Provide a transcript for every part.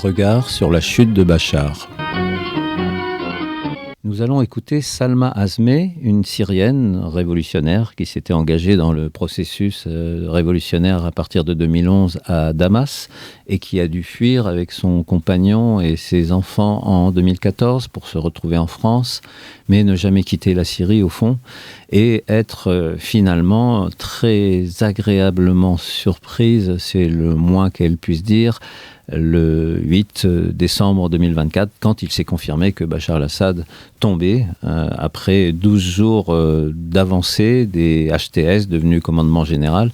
regard sur la chute de Bachar. Nous allons écouter Salma Azmeh, une Syrienne révolutionnaire qui s'était engagée dans le processus révolutionnaire à partir de 2011 à Damas et qui a dû fuir avec son compagnon et ses enfants en 2014 pour se retrouver en France, mais ne jamais quitter la Syrie au fond et être finalement très agréablement surprise, c'est le moins qu'elle puisse dire, le 8 décembre 2024, quand il s'est confirmé que Bachar el-Assad tombait après 12 jours d'avancée des HTS devenus commandement général.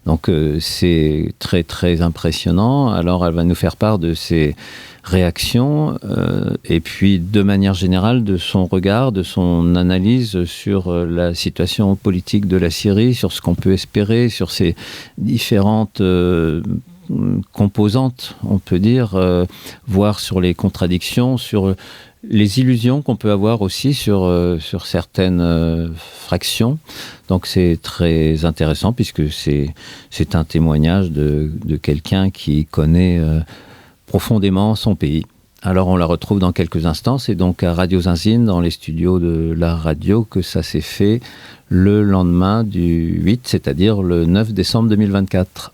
Donc c'est très très impressionnant. Alors elle va nous faire part de ses réactions et puis de manière générale de son regard, de son analyse sur la situation politique de la Syrie, sur ce qu'on peut espérer, sur ses différentes composantes, on peut dire, voire sur les contradictions, sur les illusions qu'on peut avoir aussi sur certaines fractions. Donc c'est très intéressant puisque c'est un témoignage de quelqu'un qui connaît profondément son pays. Alors on la retrouve dans quelques instants, c'est donc à Radio Zinzine, dans les studios de la radio, que ça s'est fait le lendemain du 8, c'est-à-dire le 9 décembre 2024.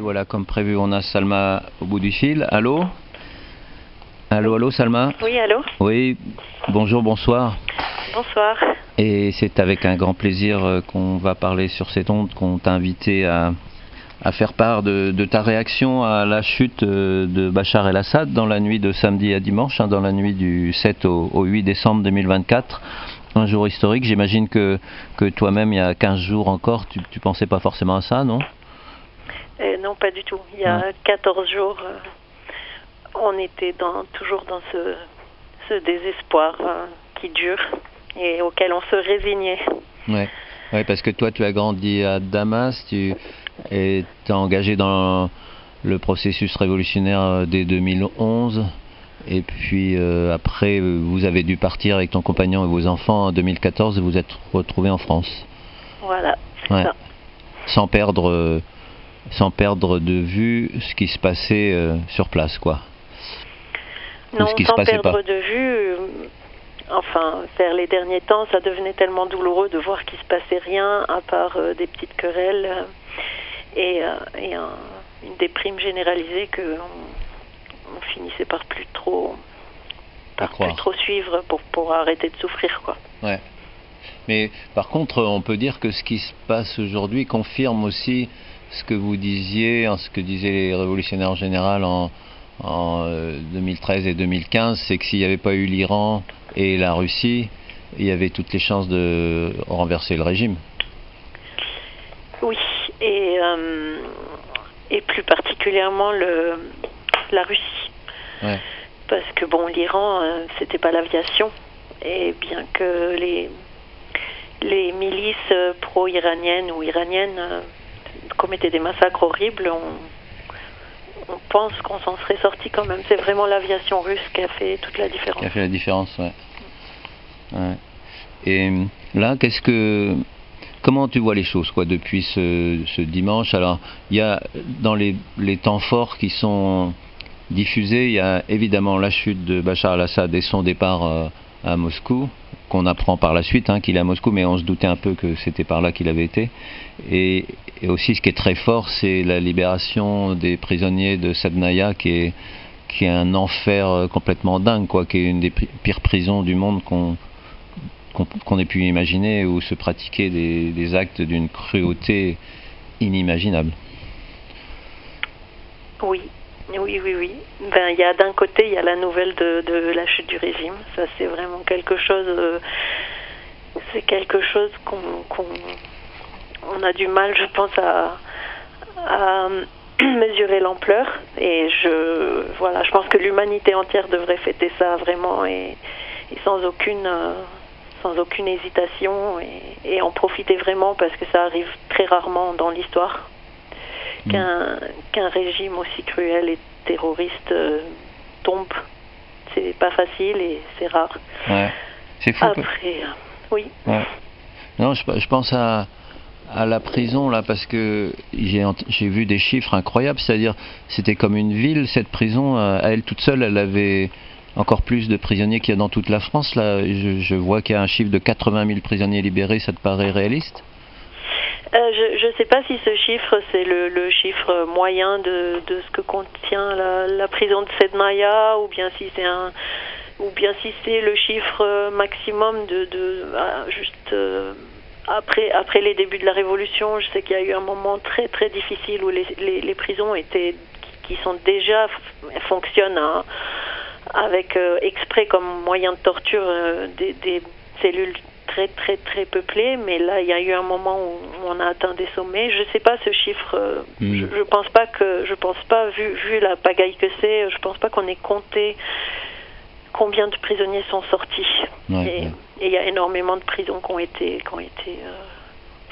Voilà, comme prévu, on a Salma au bout du fil. Allô ? Allô, Salma ? Oui, allô ? Oui, bonjour, bonsoir. Bonsoir. Et c'est avec un grand plaisir qu'on va parler sur cette onde, qu'on t'a invité à faire part de ta réaction à la chute de Bachar el-Assad dans la nuit de samedi à dimanche, dans la nuit du 7 au 8 décembre 2024. Un jour historique, j'imagine que toi-même, il y a 15 jours encore, tu pensais pas forcément à ça, non ? Non, pas du tout. Il y a 14 jours, on était toujours dans ce désespoir qui dure et auquel on se résignait. Ouais, parce que toi, tu as grandi à Damas, tu es engagé dans le processus révolutionnaire dès 2011, et puis après, vous avez dû partir avec ton compagnon et vos enfants en 2014 et vous êtes retrouvés en France. Voilà, c'est ça. Sans perdre de vue ce qui se passait sur place, quoi. Non, sans perdre de vue, vers les derniers temps, ça devenait tellement douloureux de voir qu'il ne se passait rien, à part des petites querelles et une déprime généralisée qu'on finissait par plus trop suivre pour arrêter de souffrir, quoi. Ouais. Mais par contre, on peut dire que ce qui se passe aujourd'hui confirme aussi ce que vous disiez, ce que disaient les révolutionnaires en général en 2013 et 2015, c'est que s'il n'y avait pas eu l'Iran et la Russie, il y avait toutes les chances de renverser le régime. Oui, et plus particulièrement la Russie. Ouais. Parce que l'Iran, c'était pas l'aviation, et bien que les milices pro-iraniennes ou iraniennes commettaient des massacres horribles, on pense qu'on s'en serait sorti quand même. C'est vraiment l'aviation russe qui a fait toute la différence. Qui a fait la différence, ouais. Et là, comment tu vois les choses, quoi, depuis ce dimanche ? Alors, il y a dans les temps forts qui sont diffusés, il y a évidemment la chute de Bachar el-Assad et son départ à Moscou, qu'on apprend par la suite qu'il est à Moscou, mais on se doutait un peu que c'était par là qu'il avait été. Et aussi, ce qui est très fort, c'est la libération des prisonniers de Saydnaya, qui est un enfer complètement dingue, quoi, qui est une des pires prisons du monde qu'on ait pu imaginer, où se pratiquaient des actes d'une cruauté inimaginable. Oui. Il y a d'un côté, il y a la nouvelle de la chute du régime. Ça, c'est vraiment quelque chose. C'est quelque chose qu'on a du mal, je pense, à mesurer l'ampleur. Et je pense que l'humanité entière devrait fêter ça vraiment et sans aucune hésitation et en profiter vraiment, parce que ça arrive très rarement dans l'histoire. Qu'un régime aussi cruel et terroriste tombe. C'est pas facile et c'est rare. Ouais, c'est fou. Après, oui. Ouais. Non, je pense à à la prison, là, parce que j'ai vu des chiffres incroyables, c'est-à-dire c'était comme une ville, cette prison, à elle toute seule, elle avait encore plus de prisonniers qu'il y a dans toute la France. Là, je vois qu'il y a un chiffre de 80 000 prisonniers libérés, ça te paraît réaliste ? Je ne sais pas si ce chiffre, c'est le chiffre moyen de ce que contient la prison de Sedmaïa, ou bien si c'est le chiffre maximum juste après les débuts de la Révolution. Je sais qu'il y a eu un moment très très difficile où les prisons qui sont déjà fonctionnent avec exprès comme moyen de torture des cellules très très très peuplées, mais là il y a eu un moment où on a atteint des sommets. Je sais pas ce chiffre. Je pense pas vu la pagaille que c'est, je pense pas qu'on ait compté combien de prisonniers sont sortis. Et il y a énormément de prisons qui ont été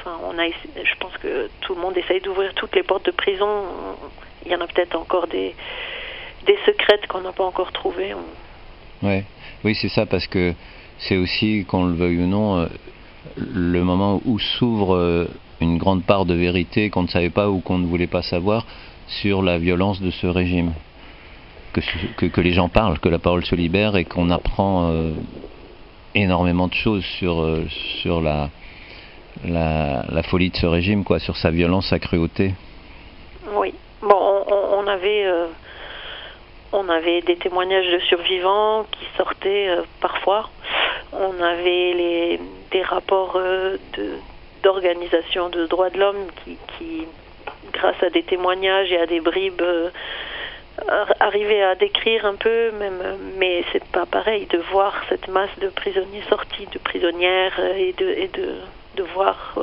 je pense que tout le monde essaye d'ouvrir toutes les portes de prison. Il y en a peut-être encore des secrètes qu'on n'a pas encore trouvées. Oui, c'est ça, parce que c'est aussi, qu'on le veuille ou non, le moment où s'ouvre une grande part de vérité qu'on ne savait pas ou qu'on ne voulait pas savoir sur la violence de ce régime. Que les gens parlent, que la parole se libère et qu'on apprend énormément de choses sur la folie de ce régime, quoi, sur sa violence, sa cruauté. Oui. Bon, on avait des témoignages de survivants qui sortaient parfois. On avait des rapports d'organisations de droits de l'homme qui, grâce à des témoignages et à des bribes, arrivaient à décrire un peu, mais c'est pas pareil de voir cette masse de prisonniers sortis, de prisonnières, et de voir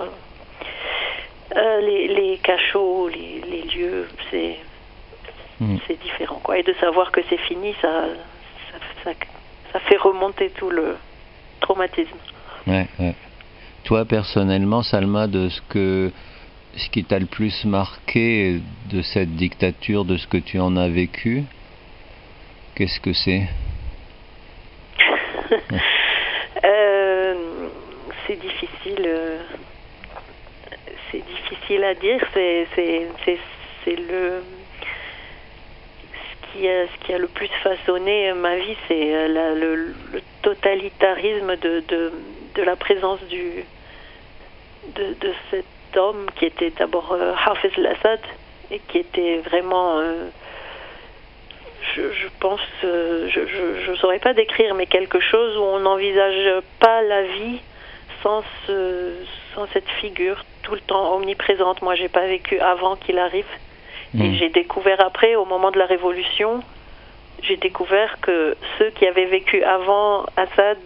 les cachots, les lieux, c'est différent, quoi. Et de savoir que c'est fini, ça fait remonter tout le traumatisme. Ouais. Toi, personnellement, Salma, ce qui t'a le plus marqué de cette dictature, de ce que tu en as vécu, qu'est-ce que c'est ? C'est difficile. C'est difficile à dire. C'est ce qui a le plus façonné ma vie, c'est le totalitarisme de la présence de cet homme qui était d'abord Hafez al-Assad, et qui était vraiment je pense je saurais pas décrire, mais quelque chose où on n'envisage pas la vie sans cette figure tout le temps omniprésente. Moi, j'ai pas vécu avant qu'il arrive. Et j'ai découvert après, au moment de la Révolution, j'ai découvert que ceux qui avaient vécu avant Assad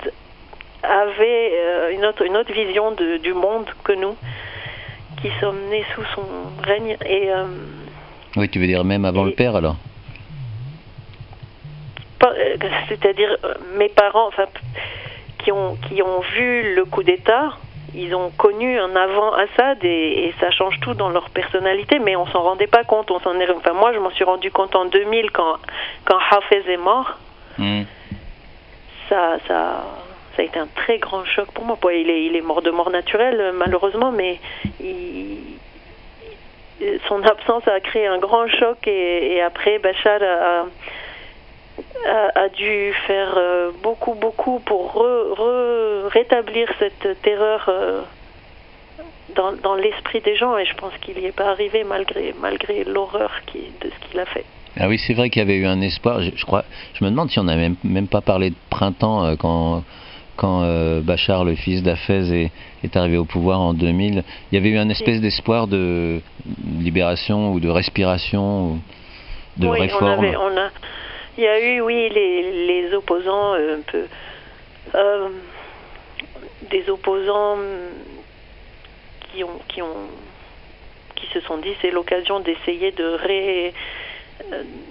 avaient une autre vision du monde que nous, qui sommes nés sous son règne. Et, oui, tu veux dire même avant le père, alors ? C'est-à-dire mes parents, qui ont vu le coup d'État. Ils ont connu un avant Assad et ça change tout dans leur personnalité, mais on s'en rendait pas compte. Moi, je m'en suis rendu compte en 2000 quand Hafez est mort. Ça a été un très grand choc pour moi. Il est mort de mort naturelle, malheureusement, mais son absence a créé un grand choc, et après Bachar a dû faire beaucoup pour rétablir cette terreur dans l'esprit des gens, et je pense qu'il n'y est pas arrivé malgré l'horreur de ce qu'il a fait. Ah oui, c'est vrai qu'il y avait eu un espoir. Je me demande si on n'a même pas parlé de printemps quand Bachar, le fils d'Hafez, est arrivé au pouvoir en 2000. Il y avait eu une espèce d'espoir de libération ou de respiration, ou de réforme. Il y a eu, les opposants un peu... des opposants qui se sont dit c'est l'occasion d'essayer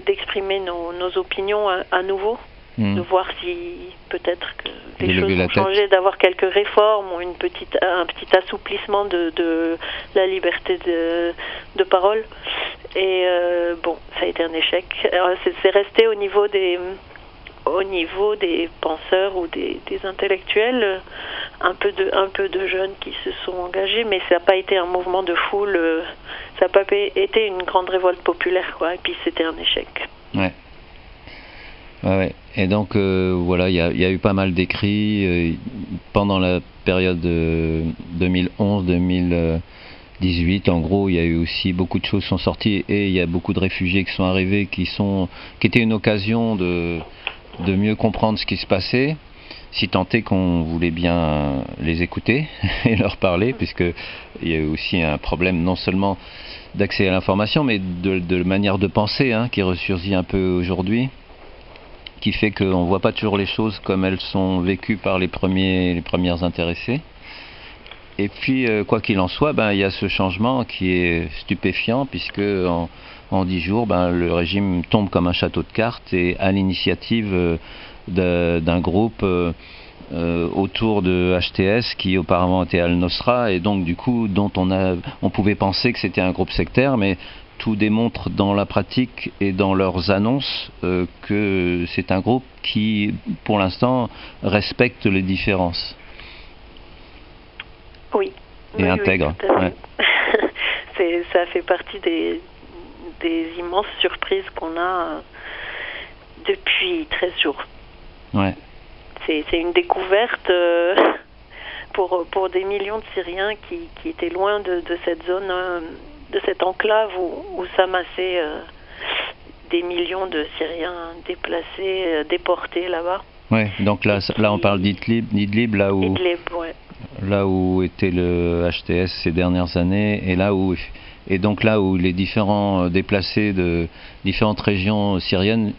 d'exprimer nos opinions à nouveau, de voir si peut-être que les choses vont changer, d'avoir quelques réformes ou un petit assouplissement de la liberté de parole. Et ça a été un échec. Alors, c'est resté au niveau au niveau des penseurs ou des intellectuels, un peu de jeunes qui se sont engagés, mais ça n'a pas été un mouvement de foule, ça n'a pas été une grande révolte populaire, quoi, et puis c'était un échec. Ouais. Ouais. Et donc voilà, il y a eu pas mal d'écrits pendant la période 2011-2018. En gros, il y a eu aussi beaucoup de choses sont sorties et il y a beaucoup de réfugiés qui sont arrivés, qui étaient une occasion de mieux comprendre ce qui se passait, si tant est qu'on voulait bien les écouter et leur parler, puisque il y a eu aussi un problème non seulement d'accès à l'information, mais de manière de penser qui ressurgit un peu aujourd'hui, qui fait qu'on ne voit pas toujours les choses comme elles sont vécues par les premières intéressés. Et puis, quoi qu'il en soit, il y a ce changement qui est stupéfiant, puisque en 10 jours, le régime tombe comme un château de cartes, et à l'initiative d'un groupe autour de HTS, qui auparavant était Al-Nosra, et donc du coup, dont on pouvait penser que c'était un groupe sectaire, mais tout démontre dans la pratique et dans leurs annonces que c'est un groupe qui, pour l'instant, respecte les différences. Oui. Et intègre. Oui, ça fait partie des immenses surprises qu'on a depuis 13 jours. Ouais. C'est une découverte pour des millions de Syriens qui étaient loin de cette zone, de cette enclave où s'amassaient des millions de Syriens déplacés, déportés là-bas. Ouais, donc là on parle d'Idlib, là où était le HTS ces dernières années, et donc là où les différents déplacés de différentes régions syriennes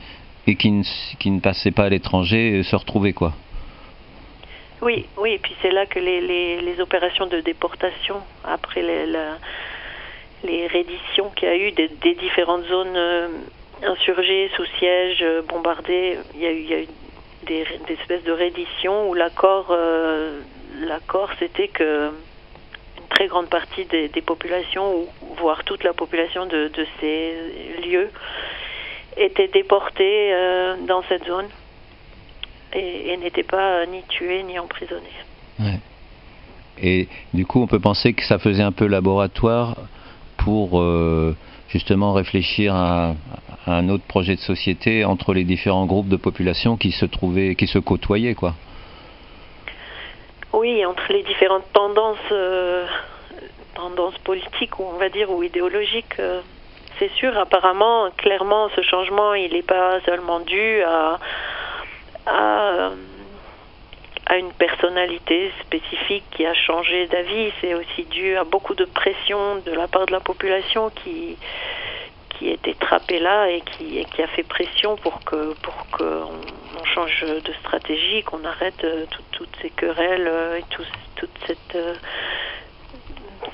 et qui ne passaient pas à l'étranger se retrouvaient, quoi. Oui, et puis c'est là que les opérations de déportation, après les redditions qu'il y a eu des différentes zones insurgées, sous siège, bombardées, il y a eu des espèces de redditions où l'accord c'était que une très grande partie des populations, voire toute la population de ces lieux, était déportée dans cette zone et n'était pas ni tuée ni emprisonnée. Ouais. Et du coup, on peut penser que ça faisait un peu laboratoire pour justement réfléchir à un autre projet de société entre les différents groupes de population qui se côtoyaient, quoi. Oui, entre les différentes tendances politiques, ou on va dire, ou idéologiques. C'est sûr, apparemment, clairement, ce changement, il n'est pas seulement dû à une personnalité spécifique qui a changé d'avis, c'est aussi dû à beaucoup de pression de la part de la population qui était trappée là et qui a fait pression pour qu'on change de stratégie, qu'on arrête toutes ces querelles et tout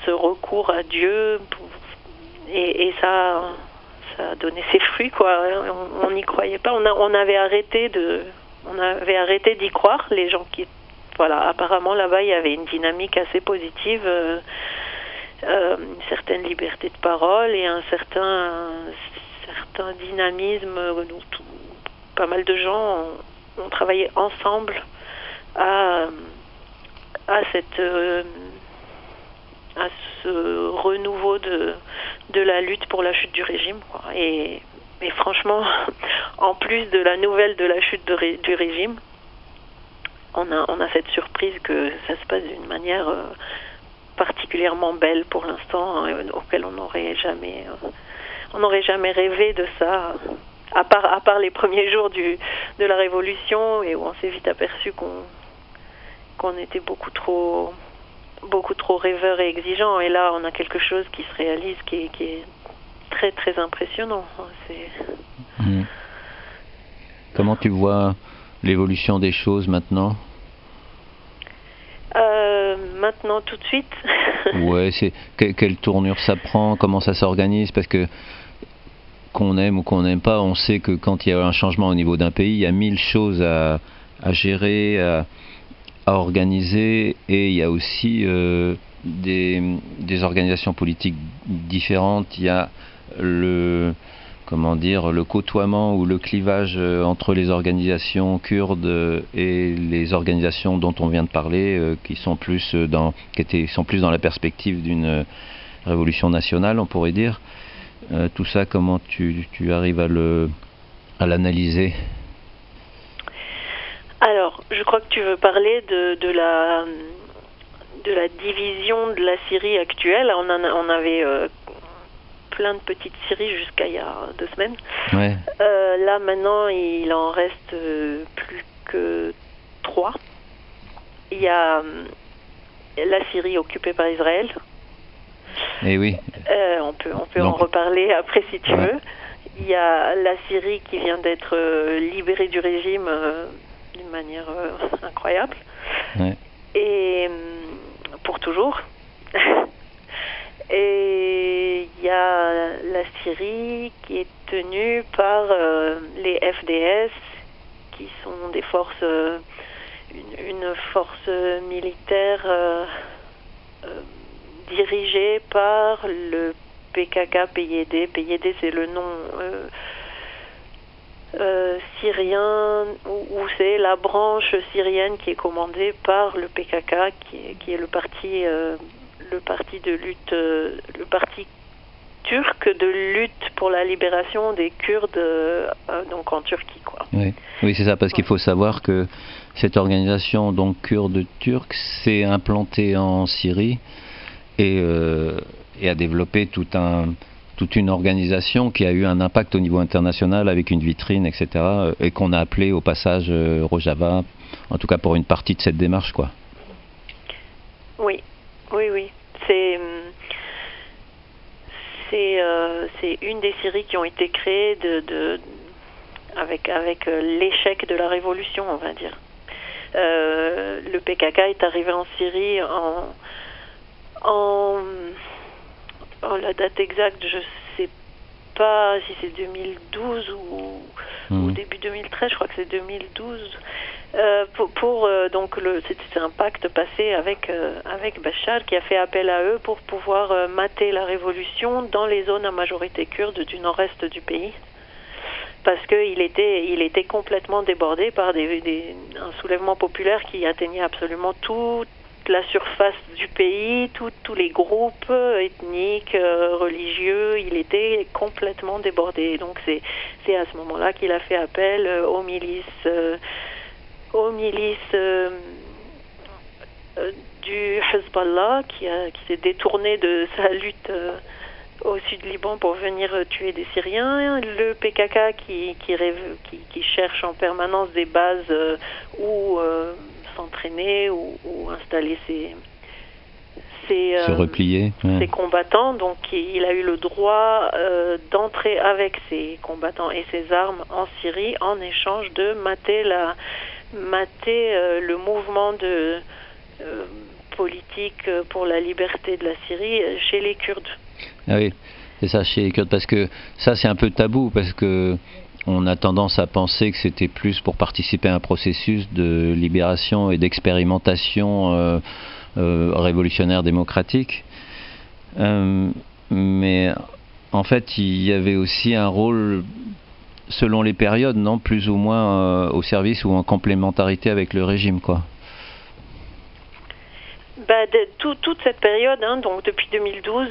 ce recours à Dieu, et ça a donné ses fruits, quoi. On n'y croyait pas, on avait arrêté d'y croire, les gens qui... Voilà, apparemment là-bas il y avait une dynamique assez positive, une certaine liberté de parole et un certain dynamisme. Pas mal de gens ont travaillé ensemble à ce renouveau de la lutte pour la chute du régime, quoi. Et franchement, en plus de la nouvelle de la chute du régime, on a cette surprise que ça se passe d'une manière particulièrement belle pour l'instant, auquel on n'aurait jamais rêvé de ça, à part les premiers jours de la Révolution, et où on s'est vite aperçu qu'on était beaucoup trop rêveur et exigeant, et là on a quelque chose qui se réalise qui est très très impressionnant. Comment tu vois l'évolution des choses maintenant? Maintenant, tout de suite. Ouais, quelle tournure ça prend, comment ça s'organise, parce que qu'on aime ou qu'on n'aime pas, on sait que quand il y a un changement au niveau d'un pays, il y a 1000 choses à gérer, à organiser, et il y a aussi des organisations politiques différentes. Il y a le côtoiement ou le clivage entre les organisations kurdes et les organisations dont on vient de parler, qui sont plus dans la perspective d'une révolution nationale, on pourrait dire. Tout ça, comment tu arrives à l'analyser? Alors, je crois que tu veux parler de la division de la Syrie actuelle. On avait plein de petites Syries jusqu'à il y a 2 semaines. Ouais. Là, maintenant, il en reste plus que 3. Il y a la Syrie occupée par Israël. Et oui. On peut en reparler après si tu veux. Il y a la Syrie qui vient d'être libérée du régime d'une manière incroyable. Ouais. Et pour toujours. Et il y a la Syrie qui est tenue par les FDS, qui sont des forces, une force militaire dirigée par le PKK-PYD. PYD, c'est le nom syrien, où c'est la branche syrienne qui est commandée par le PKK, qui est le parti de lutte, le parti turc de lutte pour la libération des Kurdes, donc en Turquie, quoi. Oui, c'est ça, parce qu'il faut savoir que cette organisation, donc kurde turque, s'est implantée en Syrie et a développé toute une organisation qui a eu un impact au niveau international avec une vitrine, etc., et qu'on a appelé au passage Rojava, en tout cas pour une partie de cette démarche, quoi. Oui. C'est une des Syries qui ont été créées avec l'échec de la révolution, on va dire. Le PKK est arrivé en Syrie la date exacte, je sais pas si c'est 2012 ou début 2013, je crois que c'est 2012. C'était un pacte passé avec Bachar, qui a fait appel à eux pour pouvoir mater la révolution dans les zones à majorité kurde du nord-est du pays, parce qu'il était complètement débordé par un soulèvement populaire qui atteignait absolument toute la surface du pays, tous les groupes ethniques, religieux. Il était complètement débordé. Donc c'est à ce moment-là qu'il a fait appel aux milices du Hezbollah, qui s'est détourné de sa lutte au sud Liban pour venir tuer des Syriens, le PKK qui cherche en permanence des bases où s'entraîner ou installer se replier, ses combattants. Donc il a eu le droit d'entrer avec ses combattants et ses armes en Syrie en échange de mater le mouvement de politique pour la liberté de la Syrie chez les Kurdes. Ah oui, c'est ça, chez les Kurdes, parce que ça c'est un peu tabou, parce que on a tendance à penser que c'était plus pour participer à un processus de libération et d'expérimentation révolutionnaire démocratique. Mais en fait, il y avait aussi un rôle, selon les périodes, non, plus ou moins au service ou en complémentarité avec le régime, quoi. Toute cette période, donc depuis 2012,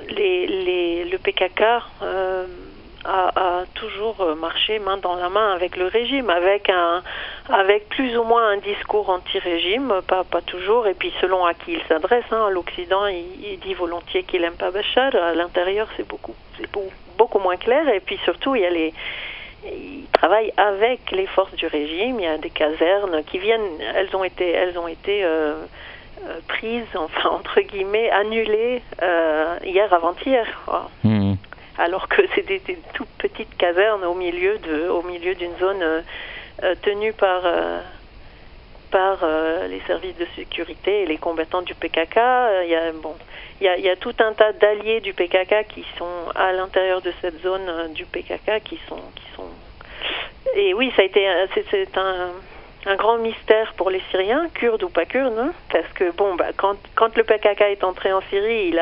le PKK a toujours marché main dans la main avec le régime, avec plus ou moins un discours anti-régime, pas toujours, et puis selon à qui il s'adresse. L'Occident, il dit volontiers qu'il n'aime pas Bachar. À l'intérieur, c'est beaucoup moins clair, et puis surtout, il travaille avec les forces du régime. Il y a des casernes qui viennent, elles ont été prises, enfin entre guillemets, annulées hier avant-hier. Alors que c'est des toutes petites casernes au milieu d'une zone tenue par les services de sécurité et les combattants du PKK. Il y a tout un tas d'alliés du PKK qui sont à l'intérieur de cette zone du PKK qui sont et oui, c'est un grand mystère pour les Syriens, kurdes ou pas kurdes, parce que quand le PKK est entré en Syrie,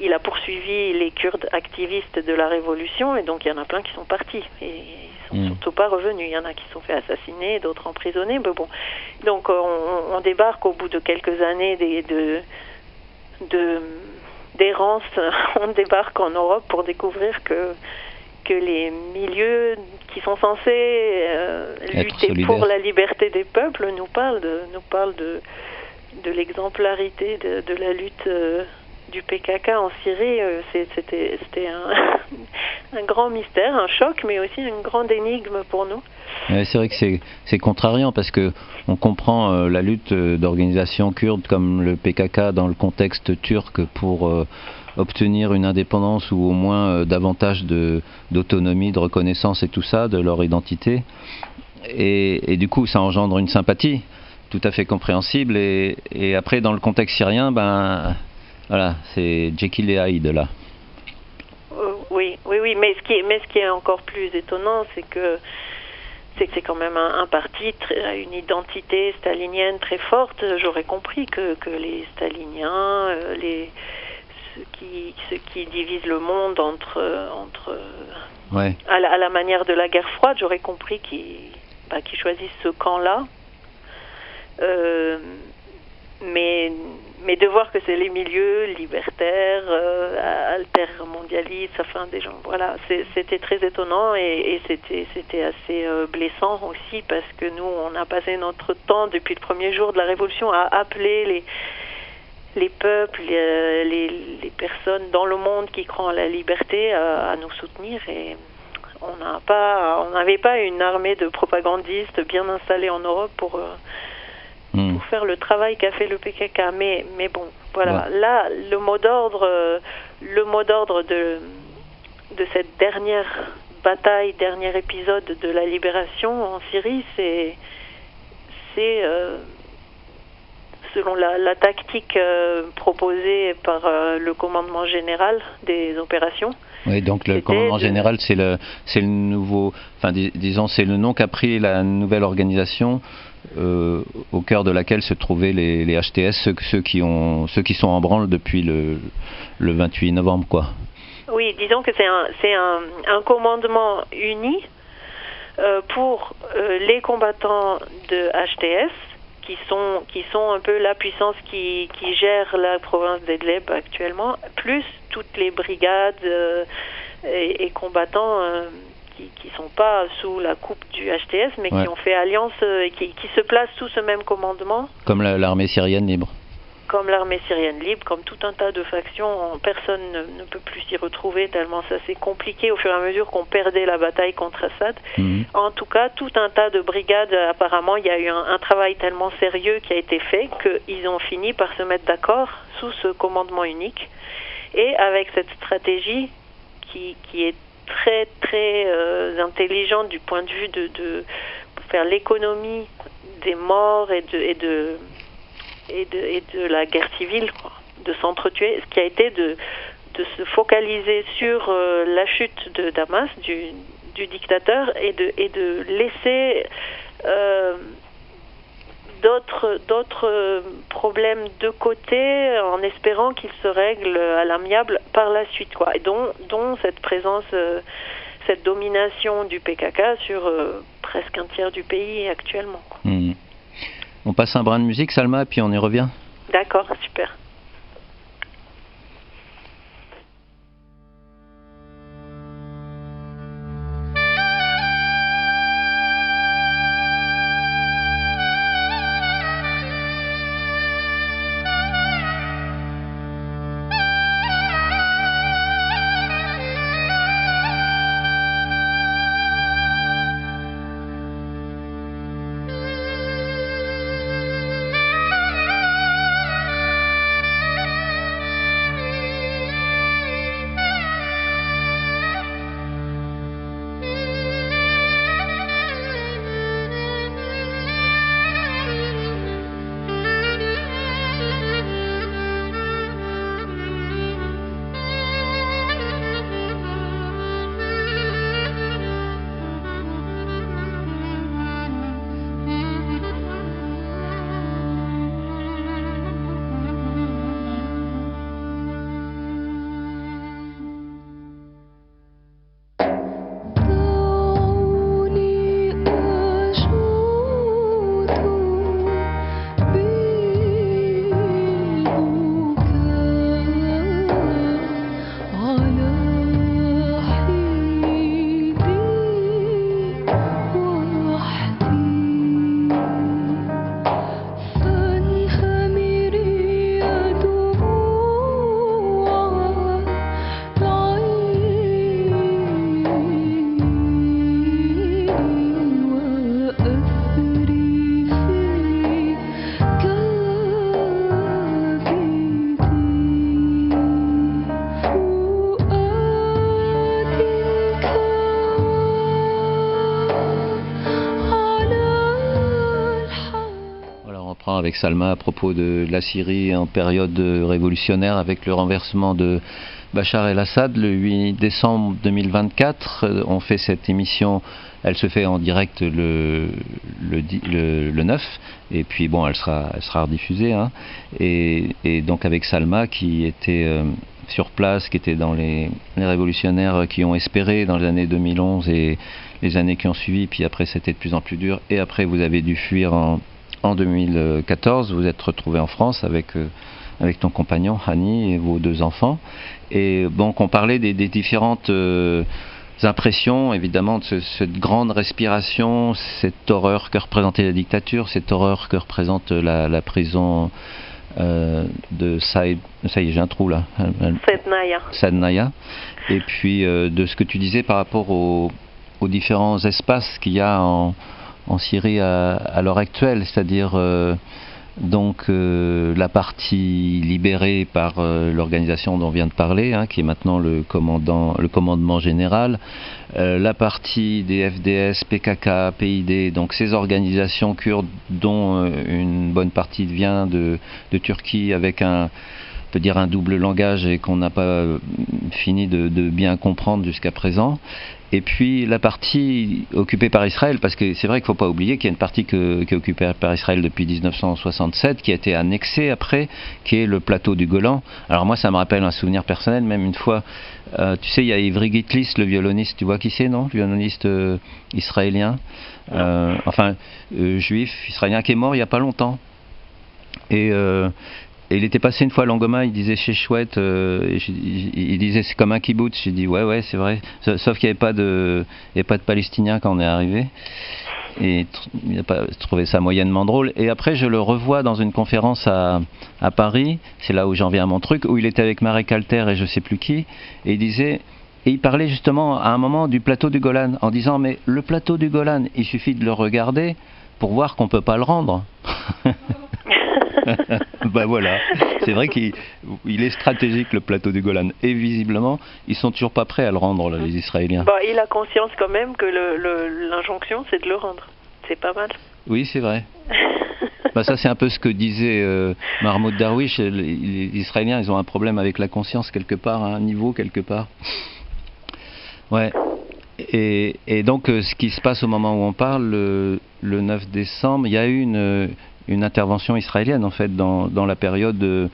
il a poursuivi les Kurdes activistes de la révolution, et donc il y en a plein qui sont partis et ils sont surtout pas revenus. Il y en a qui se sont fait assassiner, d'autres emprisonnés, mais bon. Donc on débarque au bout de quelques années d'errance, on débarque en Europe pour découvrir que les milieux qui sont censés lutter pour la liberté des peuples nous parlent de l'exemplarité de la lutte du PKK en Syrie. C'était un grand mystère, un choc, mais aussi une grande énigme pour nous. C'est vrai que c'est contrariant parce que on comprend la lutte d'organisations kurdes comme le PKK dans le contexte turc pour obtenir une indépendance ou au moins davantage d'autonomie, de reconnaissance et tout ça, de leur identité. Et du coup, ça engendre une sympathie tout à fait compréhensible. Et après, dans le contexte syrien, ben voilà, c'est Jekyll et Hyde là. Oui. Mais ce qui est encore plus étonnant, c'est que c'est quand même un parti à une identité stalinienne très forte. J'aurais compris que les staliniens, ceux qui divisent le monde entre à la manière de la guerre froide, j'aurais compris qu'ils choisissent ce camp-là. Mais de voir que c'est les milieux libertaires, altermondialistes, enfin des gens, voilà, c'était très étonnant et c'était assez blessant aussi parce que nous, on a passé notre temps depuis le premier jour de la Révolution à appeler les peuples, les personnes dans le monde qui croient en la liberté à nous soutenir et on n'avait pas une armée de propagandistes bien installée en Europe pour faire le travail qu'a fait le PKK, mais bon, voilà. Ouais. Là, le mot d'ordre de cette dernière bataille, dernier épisode de la libération en Syrie, c'est selon la tactique proposée par le commandement général des opérations. Oui, donc le commandement général, c'est le nouveau, enfin disons, c'est le nom qu'a pris la nouvelle organisation. Au cœur de laquelle se trouvaient les HTS, ceux qui sont en branle depuis le 28 novembre, quoi. Oui, disons que c'est un commandement uni pour les combattants de HTS qui sont un peu la puissance qui gère la province d'Idlib actuellement, plus toutes les brigades et combattants qui sont pas sous la coupe du HTS, mais qui ont fait alliance et qui se placent sous ce même commandement. Comme l'armée syrienne libre. Comme l'armée syrienne libre, comme tout un tas de factions, personne ne peut plus s'y retrouver tellement ça s'est compliqué au fur et à mesure qu'on perdait la bataille contre Assad. En tout cas, tout un tas de brigades, apparemment, il y a eu un travail tellement sérieux qui a été fait qu'ils ont fini par se mettre d'accord sous ce commandement unique. Et avec cette stratégie qui est très très intelligente du point de vue de faire l'économie des morts et de la guerre civile, quoi, de s'entretuer, ce qui a été de se focaliser sur la chute de Damas, du dictateur, et de laisser d'autres problèmes de côté en espérant qu'ils se règlent à l'amiable par la suite, quoi, et dont cette présence, cette domination du PKK sur presque un tiers du pays actuellement, quoi. On passe un brin de musique, Salma, et puis on y revient. D'accord, super. crois, avec Salma à propos de la Syrie en période révolutionnaire avec le renversement de Bachar el-Assad le 8 décembre 2024. On fait cette émission, elle se fait en direct le 9, et puis bon, elle sera rediffusée. Hein, et donc avec Salma qui était sur place, qui était dans les révolutionnaires qui ont espéré dans les années 2011 et les années qui ont suivi, puis après c'était de plus en plus dur, et après vous avez dû fuir en 2014, vous êtes retrouvé en France avec ton compagnon Hani et vos 2 enfants, et donc on parlait des différentes impressions, évidemment, de cette grande respiration, cette horreur que représentait la dictature, cette horreur que représente la prison de Saïd, ça y est, j'ai un trou là, Saïd-Naya, et puis de ce que tu disais par rapport aux différents espaces qu'il y a en Syrie à l'heure actuelle, c'est-à-dire la partie libérée par l'organisation dont on vient de parler, hein, qui est maintenant le commandement général, la partie des FDS, PKK, PID, donc ces organisations kurdes dont une bonne partie vient de Turquie avec un double langage et qu'on n'a pas fini de bien comprendre jusqu'à présent. Et puis la partie occupée par Israël, parce que c'est vrai qu'il ne faut pas oublier qu'il y a une partie qui est occupée par Israël depuis 1967, qui a été annexée après, qui est le plateau du Golan. Alors moi, ça me rappelle un souvenir personnel, même une fois, tu sais, il y a Ivry Gitlis, le violoniste, tu vois qui c'est, non? Le violoniste israélien, juif, israélien, qui est mort il n'y a pas longtemps. Et il était passé une fois à Langoma, il disait chez Chouette, il disait c'est comme un kibboutz. J'ai dit ouais c'est vrai, sauf qu'il n'y avait pas de Palestiniens quand on est arrivé. Et il n'a pas trouvé ça moyennement drôle. Et après je le revois dans une conférence à Paris, c'est là où j'en viens à mon truc, où il était avec Marek Alter et je sais plus qui, et il parlait justement à un moment du plateau du Golan, en disant mais le plateau du Golan, il suffit de le regarder pour voir qu'on peut pas le rendre. Ben voilà, c'est vrai qu'il est stratégique le plateau du Golan, et visiblement ils sont toujours pas prêts à le rendre là, les Israéliens. Il a conscience quand même que l'injonction c'est de le rendre, c'est pas mal. Oui c'est vrai. Ça c'est un peu ce que disait Mahmoud Darwish, les Israéliens ils ont un problème avec la conscience quelque part, à un niveau quelque part. Ouais. Et donc ce qui se passe au moment où on parle, le 9 décembre, il y a eu une intervention israélienne en fait dans la période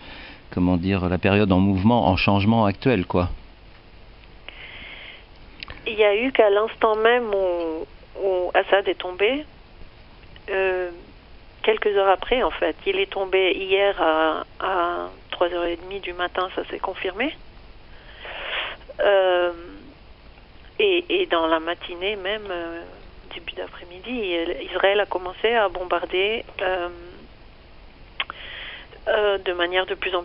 la période en mouvement, en changement actuel, quoi. Il y a eu qu'à l'instant même où Assad est tombé, quelques heures après en fait, il est tombé hier à 3h30 du matin, ça s'est confirmé. Et dans la matinée même, début d'après-midi, Israël a commencé à bombarder de manière de plus en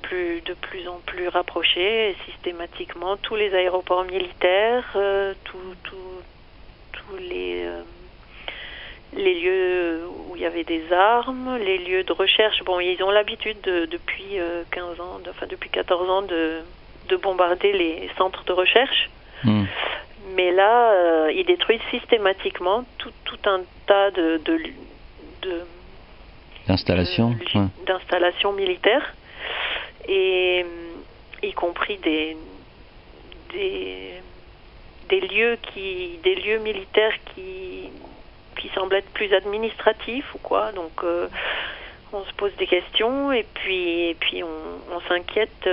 plus rapprochée, et systématiquement tous les aéroports militaires, tous les lieux où il y avait des armes, les lieux de recherche. Bon, ils ont l'habitude depuis 14 ans de bombarder les centres de recherche. Mais là, ils détruisent systématiquement tout un tas d'installations militaires, et y compris des lieux militaires qui semblent être plus administratifs ou quoi. Donc on se pose des questions, et puis on s'inquiète.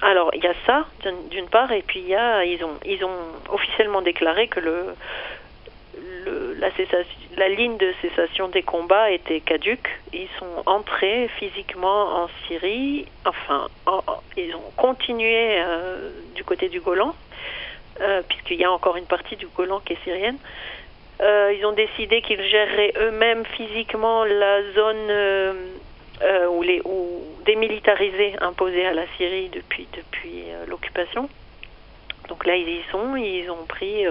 Alors il y a ça d'une part, et puis ils ont officiellement déclaré que la ligne de cessation des combats était caduque. Ils sont entrés physiquement en Syrie, ils ont continué du côté du Golan, puisqu'il y a encore une partie du Golan qui est syrienne. Ils ont décidé qu'ils géreraient eux-mêmes physiquement la zone ou démilitarisée imposée à la Syrie depuis l'occupation. Donc là, ils y sont. Ils ont pris,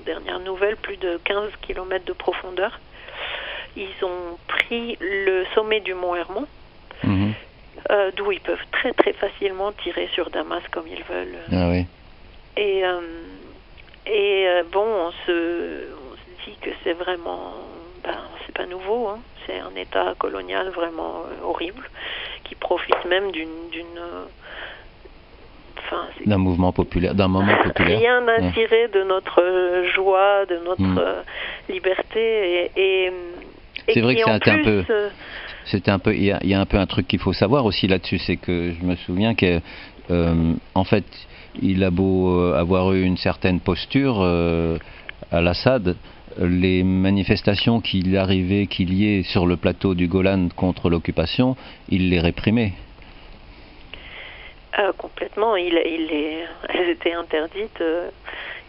dernière nouvelle, plus de 15 km de profondeur. Ils ont pris le sommet du mont Hermon, d'où ils peuvent très très facilement tirer sur Damas comme ils veulent. Ah oui. On se dit que c'est vraiment, c'est pas nouveau, hein. c'est un État colonial vraiment horrible, qui profite même d'un mouvement populaire, d'un moment populaire. Rien à tirer de notre joie, de notre liberté et c'est vrai que c'était un peu, il y a un peu un truc qu'il faut savoir aussi là-dessus, c'est que je me souviens que en fait, il a beau avoir eu une certaine posture à l'Assad, les manifestations qu'il y ait sur le plateau du Golan contre l'occupation, il les réprimait. Complètement, elles étaient interdites.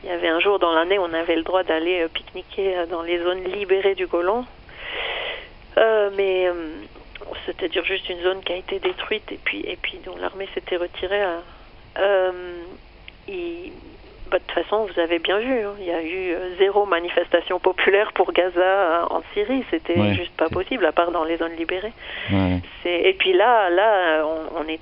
Il y avait un jour dans l'année, on avait le droit d'aller pique-niquer dans les zones libérées du Golan, mais c'est-à-dire juste une zone qui a été détruite et puis dont l'armée s'était retirée. De toute façon, vous avez bien vu, il y a eu 0 manifestation populaire pour Gaza en Syrie. C'était juste pas possible, à part dans les zones libérées. Ouais. Et puis là, on est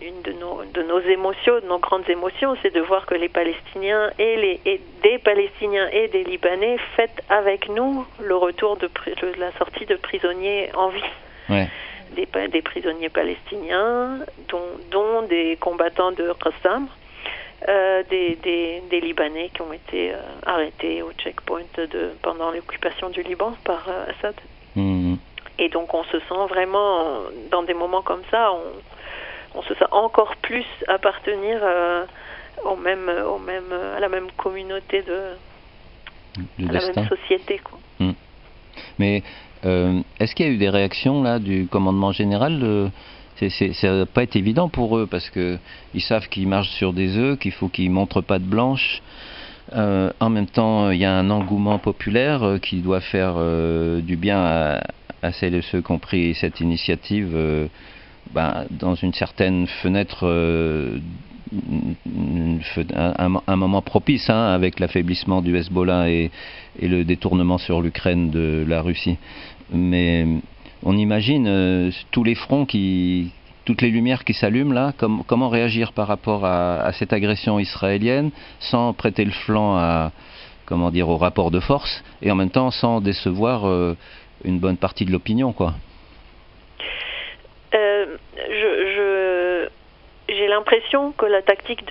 une de nos émotions, de nos grandes émotions, c'est de voir que les Palestiniens et des Palestiniens et des Libanais fêtent avec nous le retour de la sortie de prisonniers en vie. Ouais. Des prisonniers palestiniens, dont des combattants de Qassam, des Libanais qui ont été arrêtés au checkpoint pendant l'occupation du Liban par Assad. Mmh. Et donc on se sent vraiment, dans des moments comme ça, on se sent encore plus appartenir à la même communauté à la même société, quoi. Mmh. Mais est-ce qu'il y a eu des réactions là du commandement général ça n'a pas été évident pour eux parce que ils savent qu'ils marchent sur des œufs, qu'il faut qu'ils montrent patte blanche. En même temps, il y a un engouement populaire qui doit faire du bien à celles et ceux qui ont pris cette initiative dans une certaine fenêtre, un moment propice avec l'affaiblissement du Hezbollah et le détournement sur l'Ukraine de la Russie. Mais on imagine tous les fronts toutes les lumières qui s'allument là, comment réagir par rapport à cette agression israélienne sans prêter le flanc au rapport de force et en même temps sans décevoir une bonne partie de l'opinion, quoi. J'ai l'impression que la tactique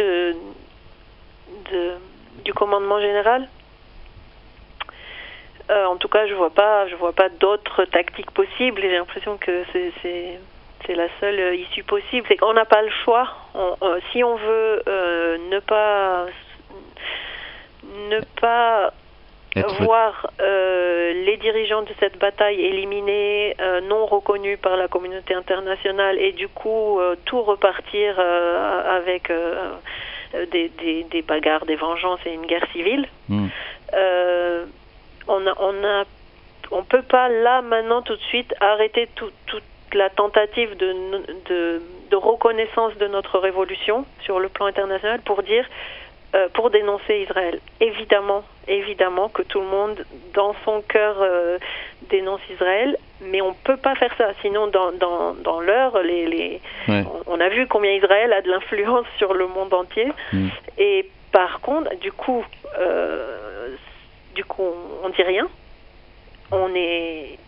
du commandement général, en tout cas, je vois pas d'autres tactiques possibles. J'ai l'impression que c'est la seule issue possible. C'est qu'on n'a pas le choix. Si on veut ne pas voir les dirigeants de cette bataille éliminés, non reconnus par la communauté internationale, et du coup tout repartir avec des bagarres, des vengeances et une guerre civile. On peut pas là maintenant tout de suite arrêter toute la tentative de reconnaissance de notre révolution sur le plan international pour dénoncer Israël. Évidemment que tout le monde dans son cœur dénonce Israël, mais on peut pas faire ça. Sinon, dans l'heure, on a vu combien Israël a de l'influence sur le monde entier. Et par contre, du coup, on dit rien. On est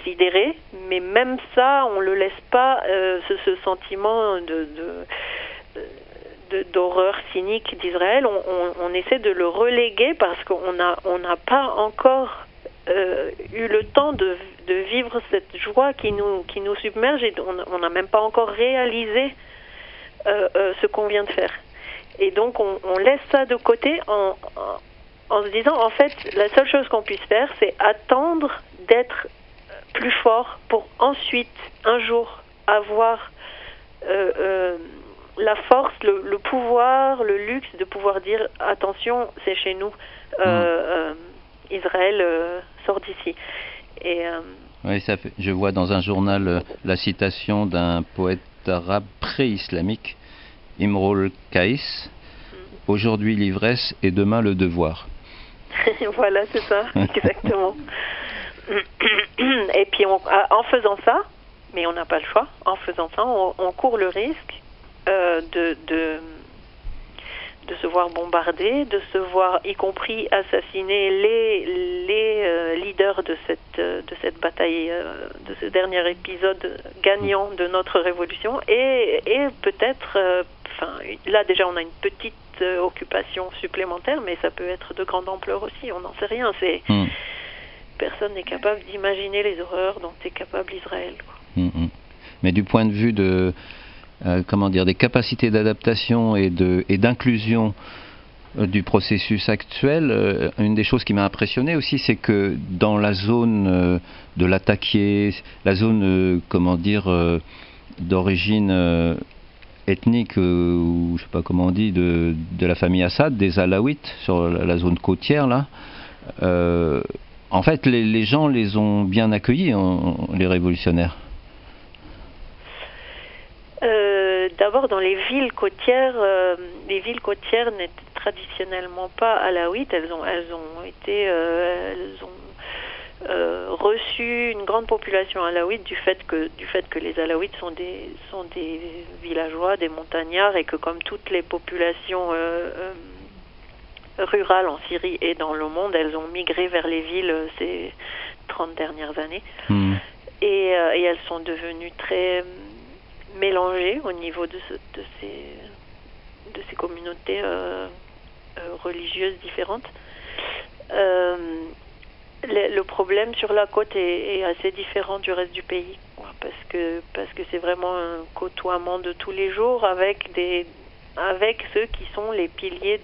sidéré, mais même ça, on le laisse pas, ce sentiment d'horreur cynique d'Israël. On essaie de le reléguer parce qu'on n'a pas encore eu le temps de vivre cette joie qui nous submerge, et on n'a même pas encore réalisé ce qu'on vient de faire. Et donc on laisse ça de côté en se disant, en fait, la seule chose qu'on puisse faire, c'est attendre d'être plus fort pour ensuite, un jour, avoir la force, le pouvoir, le luxe de pouvoir dire, attention, c'est chez nous, Israël sort d'ici. Et oui, je vois dans un journal la citation d'un poète arabe pré-islamique, Imrul Qais, aujourd'hui l'ivresse et demain le devoir. Voilà, c'est ça, exactement. Et puis en faisant ça, mais on n'a pas le choix, en faisant ça, on court le risque de se voir bombardé, de se voir y compris assassiner les leaders de cette bataille, de ce dernier épisode gagnant de notre révolution, et peut-être, là déjà on a une petite occupation supplémentaire, mais ça peut être de grande ampleur aussi, on n'en sait rien. Personne n'est capable d'imaginer les horreurs dont est capable Israël. Mais du point de vue de des capacités d'adaptation et d'inclusion du processus actuel, une des choses qui m'a impressionné aussi, c'est que dans la zone de l'Ataquié, la zone d'origine ethnique, ou je sais pas comment on dit, de la famille Assad, des Alaouites, sur la zone côtière là, en fait les gens les ont bien accueillis, les révolutionnaires. D'abord, dans les villes côtières n'étaient traditionnellement pas alaouites. Elles ont reçu une grande population alaouite du fait que les alaouites sont des villageois, des montagnards, et que comme toutes les populations rurales en Syrie et dans le monde, elles ont migré vers les villes ces 30 dernières années. Et elles sont devenues très mélangées au niveau de ces communautés religieuses différentes. Le problème sur la côte est assez différent du reste du pays, parce que c'est vraiment un côtoiement de tous les jours avec ceux qui sont les piliers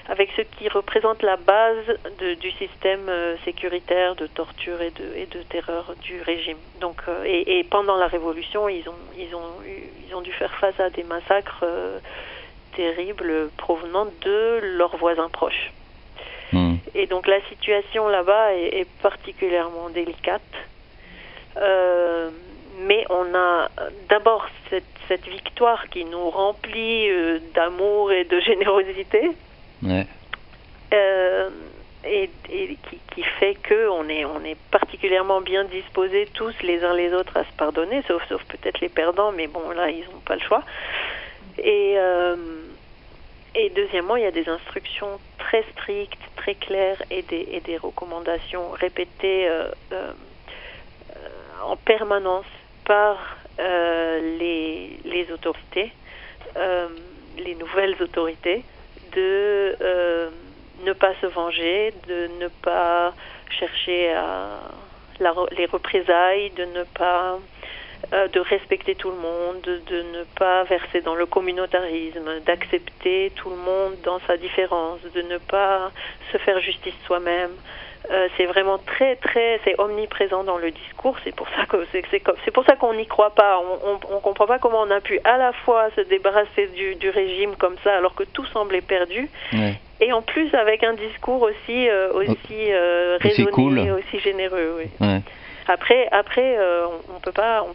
avec ceux qui représentent la base du système sécuritaire de torture et de terreur du régime. Donc, et pendant la révolution, ils ont dû faire face à des massacres terribles provenant de leurs voisins proches. Et donc la situation là-bas est particulièrement délicate. Mais on a d'abord cette victoire qui nous remplit d'amour et de générosité. Ouais. Et qui fait que on est particulièrement bien disposés tous les uns les autres à se pardonner, sauf peut-être les perdants, mais bon là ils n'ont pas le choix. Et deuxièmement, il y a des instructions très strictes, très claires, et des recommandations répétées en permanence par les autorités, les nouvelles autorités, de ne pas se venger, de ne pas chercher les représailles, de respecter tout le monde, de ne pas verser dans le communautarisme, d'accepter tout le monde dans sa différence, de ne pas se faire justice soi-même. C'est vraiment c'est omniprésent dans le discours. C'est pour ça qu'on n'y croit pas. On comprend pas comment on a pu à la fois se débarrasser du régime comme ça alors que tout semblait perdu, et en plus avec un discours aussi raisonné, cool, aussi généreux. Oui. Ouais. Après, on peut pas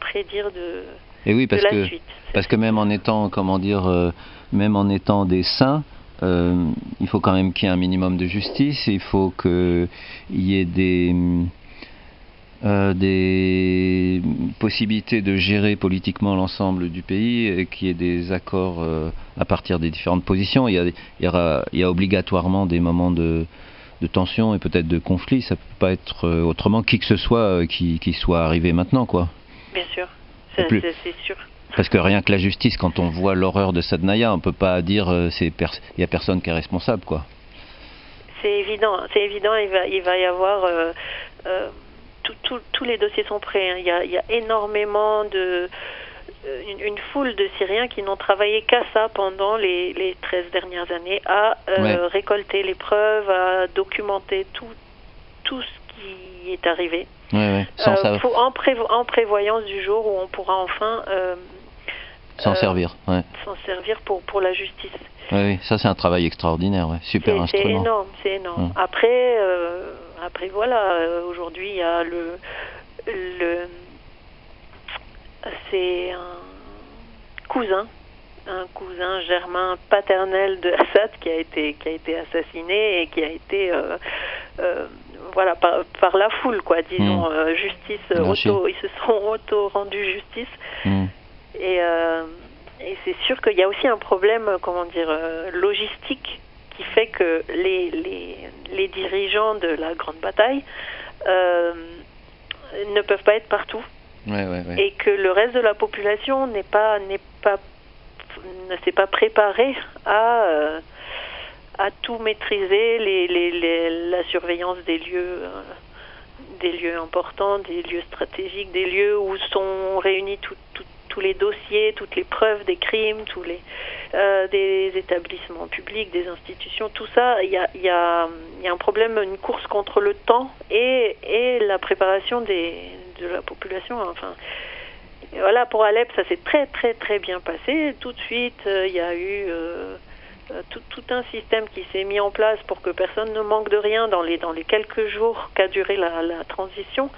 prédire de la suite. Parce que même en étant, même en étant des saints, il faut quand même qu'il y ait un minimum de justice. Il faut qu'il y ait des possibilités de gérer politiquement l'ensemble du pays, et qu'il y ait des accords à partir des différentes positions. Il y a obligatoirement des moments de tension et peut-être de conflit. Ça peut pas être autrement qui que ce soit qui soit arrivé maintenant, quoi. Bien sûr, c'est sûr. Parce que rien que la justice, quand on voit l'horreur de Sadnaya, on peut pas dire il y a personne qui est responsable, quoi. C'est évident. Il va y avoir tous les dossiers sont prêts. Hein. Il y a énormément une foule de Syriens qui n'ont travaillé qu'à ça pendant les 13 dernières années, à récolter les preuves, à documenter tout ce qui est arrivé, en prévoyance du jour où on pourra enfin s'en servir pour la justice. Oui, ça c'est un travail extraordinaire, super instrument. C'est énorme. Après voilà, aujourd'hui il y a c'est un cousin germain paternel de Assad qui a été assassiné et qui a été par la foule, quoi, disons, justice ils se sont auto rendu justice. Et c'est sûr qu'il y a aussi un problème, logistique, qui fait que les dirigeants de la grande bataille ne peuvent pas être partout. Et que le reste de la population ne s'est pas préparé à tout maîtriser, la surveillance des lieux importants, des lieux stratégiques, des lieux où sont réunis tous les dossiers, toutes les preuves des crimes, des établissements publics, des institutions, tout ça. Il y a un problème, une course contre le temps et la préparation de la population. Enfin, voilà, pour Alep, ça s'est très très très bien passé. Tout de suite, il y a eu tout un système qui s'est mis en place pour que personne ne manque de rien dans les quelques jours qu'a duré la transition.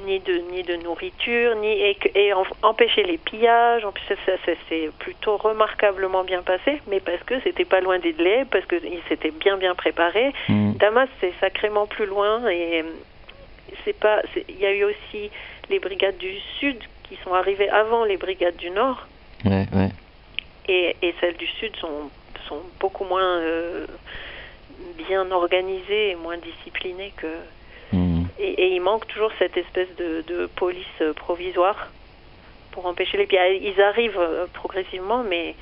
Ni de nourriture, et empêcher les pillages. En plus, ça s'est plutôt remarquablement bien passé, mais parce que c'était pas loin d'Idlib, parce qu'ils s'étaient bien préparés. Damas, c'est sacrément plus loin, et il y a eu aussi les brigades du Sud qui sont arrivées avant les brigades du Nord. Et celles du Sud sont beaucoup moins bien organisées et moins disciplinées que... Et il manque toujours cette espèce de police provisoire pour empêcher les pillages. Ils arrivent progressivement, mais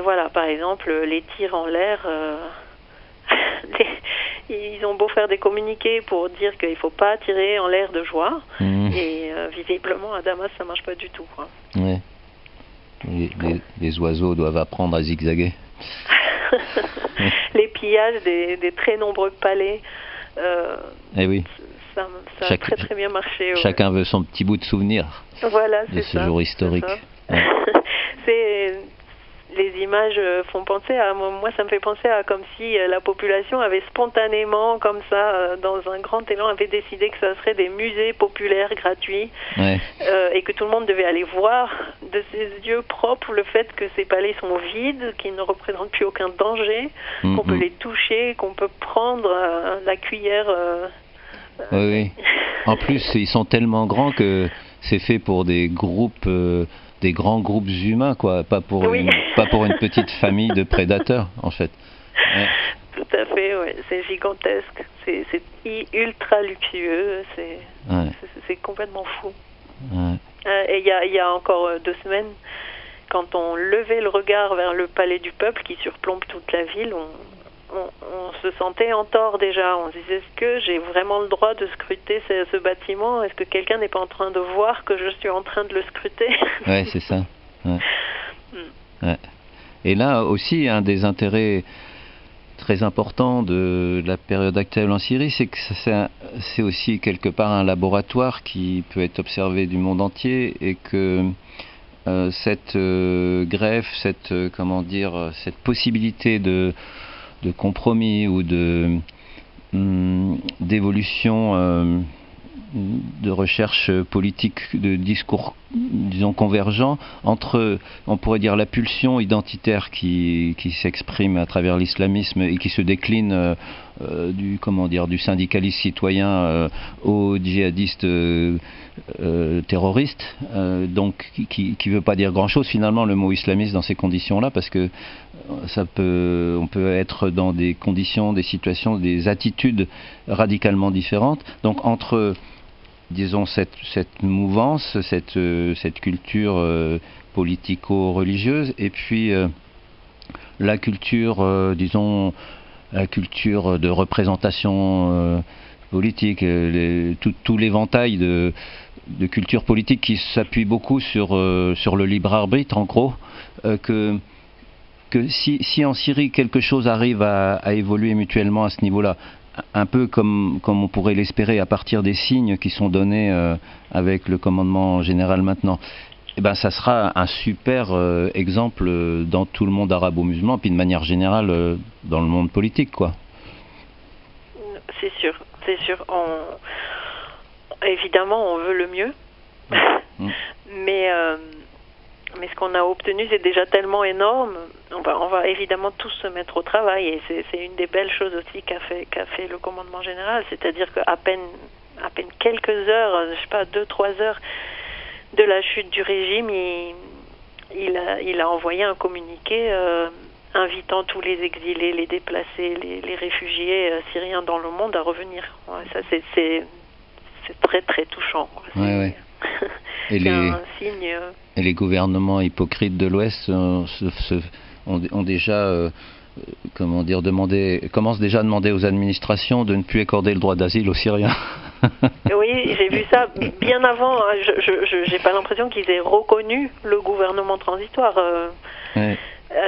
voilà, par exemple, les tirs en l'air, ils ont beau faire des communiqués pour dire qu'il ne faut pas tirer en l'air de joie, et visiblement à Damas ça ne marche pas du tout, quoi. Ouais. Les oiseaux doivent apprendre à zigzaguer. Les pillages des très nombreux palais. Oui. Ça a très très bien marché. Chacun veut son petit bout de souvenir de ce jour historique. Les images font penser à... Moi, ça me fait penser à comme si la population avait spontanément, comme ça, dans un grand élan, avait décidé que ça serait des musées populaires gratuits, et que tout le monde devait aller voir de ses yeux propres le fait que ces palais sont vides, qu'ils ne représentent plus aucun danger, qu'on peut les toucher, qu'on peut prendre la cuillère... Oui. En plus, ils sont tellement grands que c'est fait pour des groupes... des grands groupes humains, quoi, pas pour une petite famille de prédateurs, en fait. Tout à fait, c'est gigantesque, c'est ultra luxueux, c'est complètement fou. Et il y a encore 2 semaines, quand on levait le regard vers le palais du peuple qui surplombe toute la ville, on se sentait en tort déjà. On se disait, est-ce que j'ai vraiment le droit de scruter ce bâtiment? Est-ce que quelqu'un n'est pas en train de voir que je suis en train de le scruter? Ouais, c'est ça. Et là aussi, un des intérêts très importants de la période actuelle en Syrie, c'est que c'est aussi quelque part un laboratoire qui peut être observé du monde entier, et que cette greffe, cette possibilité de compromis ou d'évolution, de recherche politique, de discours, disons, convergents entre, on pourrait dire, la pulsion identitaire qui s'exprime à travers l'islamisme et qui se décline du syndicalisme citoyen aux djihadistes terroristes, donc qui veut pas dire grand-chose finalement, le mot islamiste, dans ces conditions-là, parce que on peut être dans des conditions, des situations, des attitudes radicalement différentes. Donc entre, disons, cette mouvance, cette culture politico-religieuse, et puis la culture, disons, la culture de représentation politique, tout l'éventail de culture politique qui s'appuie beaucoup sur le libre arbitre, en gros, que si en Syrie quelque chose arrive à évoluer mutuellement à ce niveau-là, un peu comme on pourrait l'espérer à partir des signes qui sont donnés avec le commandement général maintenant, ça sera un super exemple dans tout le monde arabo-musulman, puis de manière générale dans le monde politique, quoi. C'est sûr. Évidemment, on veut le mieux, mais ce qu'on a obtenu, c'est déjà tellement énorme. On va évidemment tous se mettre au travail, et c'est une des belles choses aussi qu'a fait le commandement général, c'est-à-dire qu'à peine quelques heures, je sais pas, 2-3 heures de la chute du régime, il a envoyé un communiqué invitant tous les exilés, les déplacés, les réfugiés syriens dans le monde à revenir. Ouais, ça, c'est très très touchant. Ouais. C'est un signe. Et les gouvernements hypocrites de l'Ouest ont déjà, commencent déjà à demander aux administrations de ne plus accorder le droit d'asile aux Syriens. Oui, j'ai vu ça bien avant. J'ai pas l'impression qu'ils aient reconnu le gouvernement transitoire.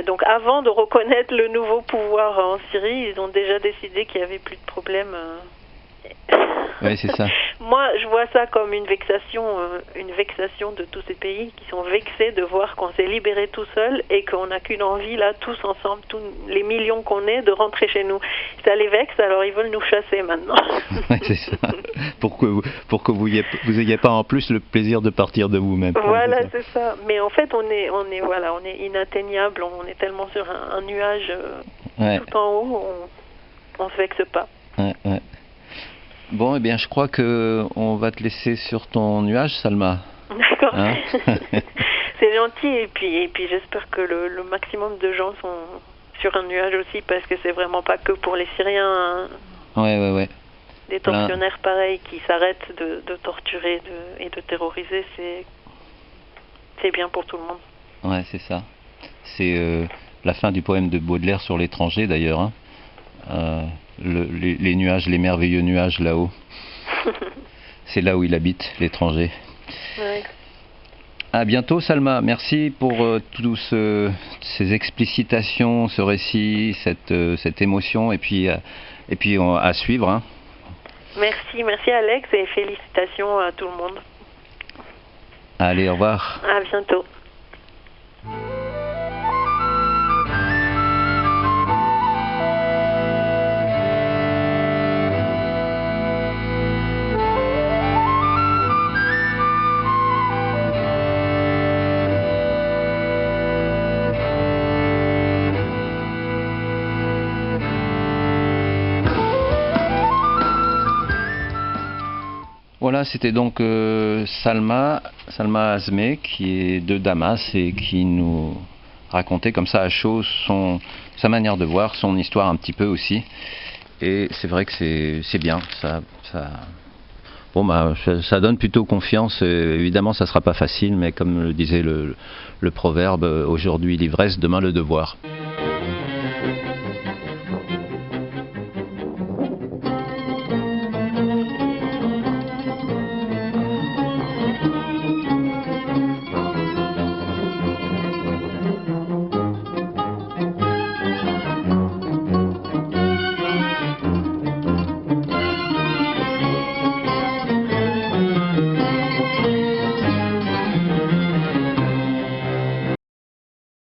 Donc avant de reconnaître le nouveau pouvoir en Syrie, ils ont déjà décidé qu'il n'y avait plus de problème. Oui, c'est ça. Moi, je vois ça comme une vexation de tous ces pays qui sont vexés de voir qu'on s'est libérés tout seul et qu'on n'a qu'une envie, là, tous ensemble, tous les millions qu'on est, de rentrer chez nous. Ça les vexe, alors ils veulent nous chasser maintenant. Oui, c'est ça. Pour que vous ayez pas en plus le plaisir de partir de vous-même. Voilà, c'est ça. Mais en fait, on est inatteignable, on est tellement sur un nuage tout en haut, on se vexe pas. Ouais. Bon, eh bien, je crois qu'on va te laisser sur ton nuage, Salma. D'accord. Hein? C'est gentil, et puis j'espère que le maximum de gens sont sur un nuage aussi, parce que c'est vraiment pas que pour les Syriens. Ouais. Des tortionnaires pareils qui s'arrêtent de torturer et de terroriser, c'est bien pour tout le monde. Ouais, c'est ça. C'est la fin du poème de Baudelaire sur l'étranger, d'ailleurs. Hein. Les nuages, les merveilleux nuages là-haut. C'est là où il habite, l'étranger. Ouais. À bientôt, Salma. Merci pour tous ces explicitations, ce récit, cette émotion, et puis à suivre. Hein. Merci Alex, et félicitations à tout le monde. Allez, au revoir. À bientôt. Voilà, c'était donc Salma Azmeh, qui est de Damas et qui nous racontait comme ça à chaud sa manière de voir, son histoire un petit peu aussi. Et c'est vrai que c'est bien, ça donne plutôt confiance. Évidemment, ça ne sera pas facile, mais comme le disait le proverbe, aujourd'hui l'ivresse, demain le devoir.